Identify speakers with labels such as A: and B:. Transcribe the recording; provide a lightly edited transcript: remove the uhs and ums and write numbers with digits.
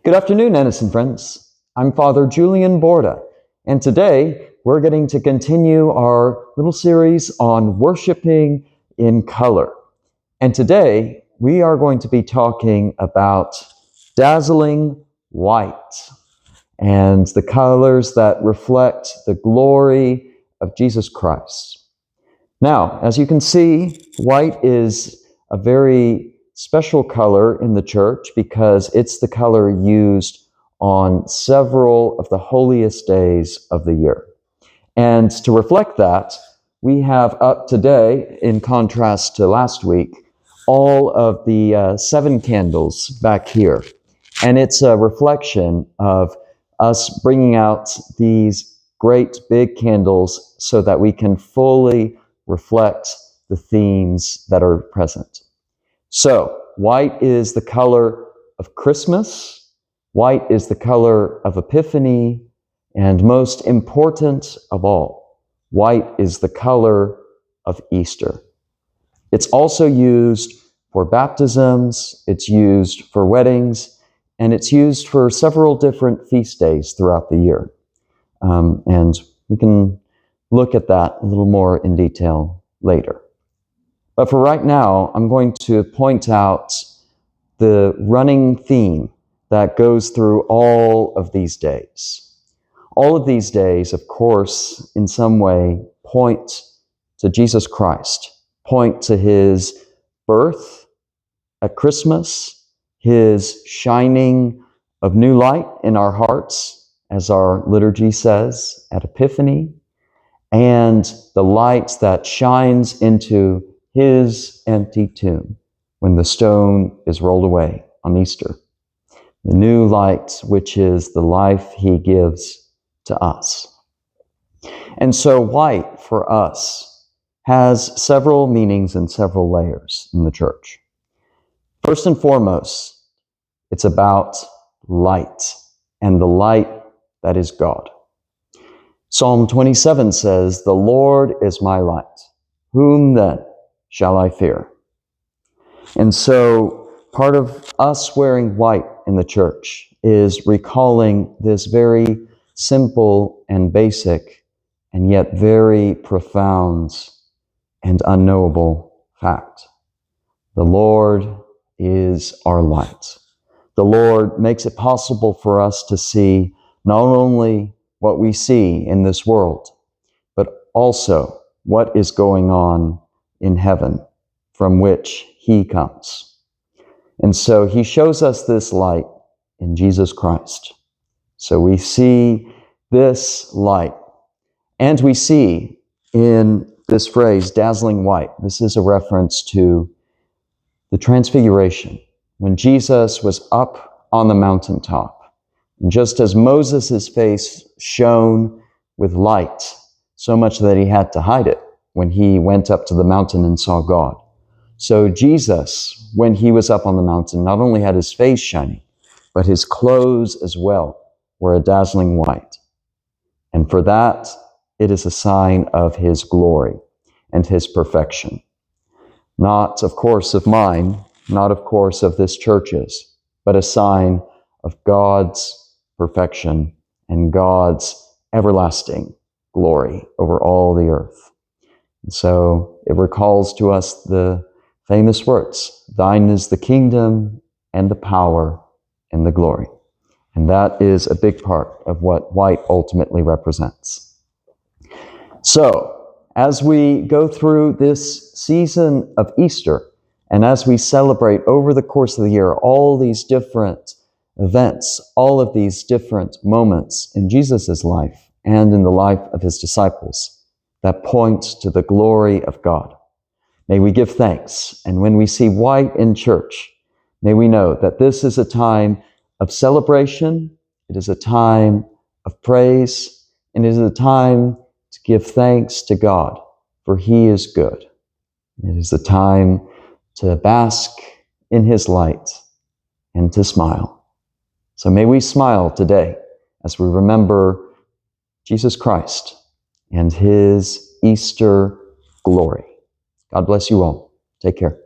A: Good afternoon, innocent friends. I'm Father Julian Borda, and today we're getting to continue our little series on worshiping in color. And today we are going to be talking about dazzling white and the colors that reflect the glory of Jesus Christ. Now, as you can see, white is a very special color in the church because it's the color used on several of the holiest days of the year. And to reflect that, we have up today, in contrast to last week, all of the 7 candles back here. And it's a reflection of us bringing out these great big candles so that we can fully reflect the themes that are present. So, white is the color of Christmas, white is the color of Epiphany, and most important of all, white is the color of Easter. It's also used for baptisms, it's used for weddings, and it's used for several different feast days throughout the year. And we can look at that a little more in detail later. But for right now, I'm going to point out the running theme that goes through all of these days. All of these days, of course, in some way, point to Jesus Christ, point to his birth at Christmas, his shining of new light in our hearts, as our liturgy says, at Epiphany, and the light that shines into his empty tomb when the stone is rolled away on Easter. The new light, which is the life he gives to us. And so white for us has several meanings and several layers in the church. First and foremost, it's about light and the light that is God. Psalm 27 says, "The Lord is my light. Whom then shall I fear?" And so part of us wearing white in the church is recalling this very simple and basic and yet very profound and unknowable fact. The Lord is our light. The Lord makes it possible for us to see not only what we see in this world, but also what is going on in heaven from which he comes. And so he shows us this light in Jesus Christ. So we see this light, and we see in this phrase, dazzling white, this is a reference to the transfiguration, when Jesus was up on the mountaintop. And just as Moses' face shone with light, so much that he had to hide it when he went up to the mountain and saw God. So Jesus, when he was up on the mountain, not only had his face shining, but his clothes as well were a dazzling white. And for that, it is a sign of his glory and his perfection. Not, of course, of mine, not, of course, of this church's, but a sign of God's perfection and God's everlasting glory over all the earth. And so it recalls to us the famous words, "Thine is the kingdom and the power and the glory." And that is a big part of what white ultimately represents. So, as we go through this season of Easter, and as we celebrate over the course of the year all these different events, all of these different moments in Jesus' life and in the life of his disciples that point to the glory of God, may we give thanks. And when we see white in church, may we know that this is a time of celebration, it is a time of praise, and it is a time to give thanks to God, for he is good. It is a time to bask in his light and to smile. So may we smile today as we remember Jesus Christ and his Easter glory. God bless you all. Take care.